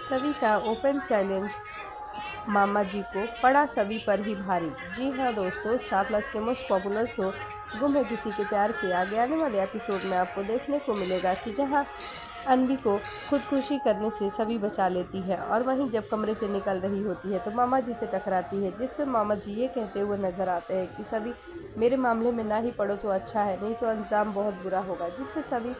सभी का open challenge मामा जी को पड़ा सभी पर ही भारी। जी हाँ दोस्तों, स्टार प्लस के मोस्ट पॉपुलर शो गुम है किसी के प्यार के आगे आने वाले एपिसोड में आपको देखने को मिलेगा कि जहाँ अन्वी को खुदकुशी करने से सभी बचा लेती है और वहीं जब कमरे से निकल रही होती है तो मामा जी से टकराती है, जिस पर मामा जी ये कहते हुए नजर आते हैं कि सभी मेरे मामले में ना ही पड़ो तो अच्छा है, नहीं तो अंजाम बहुत बुरा होगा। जिस पर सभी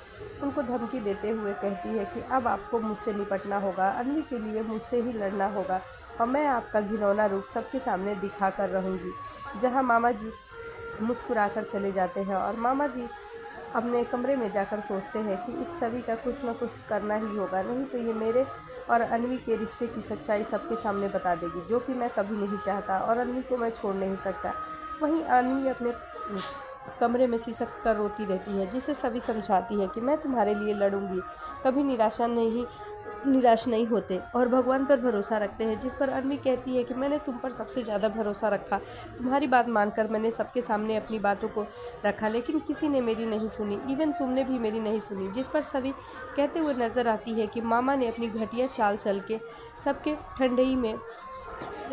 उनको धमकी देते हुए कहती है कि अब आपको मुझसे निपटना होगा, अन्वी के लिए मुझसे ही लड़ना होगा और मैं आपका घिनौना रूप सबके सामने दिखा कर रहूँगी। जहाँ मामा जी मुस्कुराकर चले जाते हैं और मामा जी अपने कमरे में जाकर सोचते हैं कि इस सभी का कुछ न कुछ करना ही होगा, नहीं तो ये मेरे और अन्वी के रिश्ते की सच्चाई सबके सामने बता देगी, जो कि मैं कभी नहीं चाहता और अन्वी को मैं छोड़ नहीं सकता। वहीं अन्वी अपने कमरे में सिसक कर रोती रहती है, जिसे सभी समझाती है कि मैं तुम्हारे लिए लड़ूंगी, कभी निराश नहीं होते और भगवान पर भरोसा रखते हैं। जिस पर अन्वी कहती है कि मैंने तुम पर सबसे ज़्यादा भरोसा रखा, तुम्हारी बात मानकर मैंने सबके सामने अपनी बातों को रखा, लेकिन किसी ने मेरी नहीं सुनी, इवन तुमने भी मेरी नहीं सुनी। जिस पर सभी कहते हुए नजर आती है कि मामा ने अपनी घटिया चाल चल के सबके ठंडई में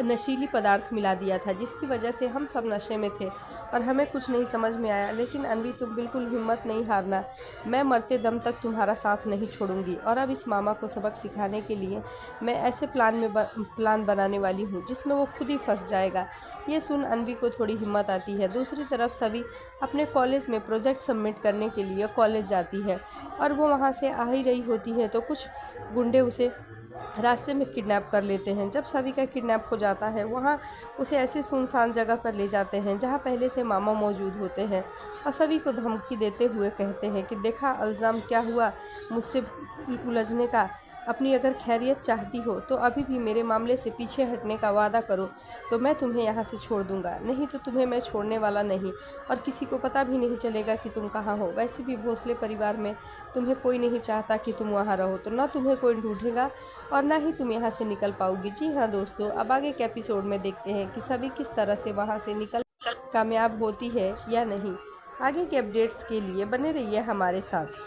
नशीली पदार्थ मिला दिया था, जिसकी वजह से हम सब नशे में थे और हमें कुछ नहीं समझ में आया। लेकिन अन्वी तुम बिल्कुल हिम्मत नहीं हारना, मैं मरते दम तक तुम्हारा साथ नहीं छोड़ूंगी और अब इस मामा को सबक सिखाने के लिए मैं ऐसे प्लान बनाने वाली हूँ जिसमें वो खुद ही फंस जाएगा। ये सुन अन्वी को थोड़ी हिम्मत आती है। दूसरी तरफ सभी अपने कॉलेज में प्रोजेक्ट सबमिट करने के लिए कॉलेज जाती है और वो वहाँ से आ ही रही होती है तो कुछ गुंडे उसे रास्ते में किडनैप कर लेते हैं। जब सभी का किडनैप हो जाता है, वहाँ उसे ऐसी सुनसान जगह पर ले जाते हैं जहाँ पहले से मामा मौजूद होते हैं और सभी को धमकी देते हुए कहते हैं कि देखा इल्ज़ाम क्या हुआ मुझसे उलझने का, अपनी अगर खैरियत चाहती हो तो अभी भी मेरे मामले से पीछे हटने का वादा करो तो मैं तुम्हें यहाँ से छोड़ दूँगा, नहीं तो तुम्हें मैं छोड़ने वाला नहीं और किसी को पता भी नहीं चलेगा कि तुम कहाँ हो। वैसे भी भोसले परिवार में तुम्हें कोई नहीं चाहता कि तुम वहाँ रहो, तो ना तुम्हें कोई ढूंढेगा और ना ही तुम यहाँ से निकल पाओगी। जी हाँ दोस्तों, अब आगे के एपिसोड में देखते हैं कि सभी किस तरह से वहाँ से निकल कामयाब होती है या नहीं। आगे के अपडेट्स के लिए बने रहिए हमारे साथ।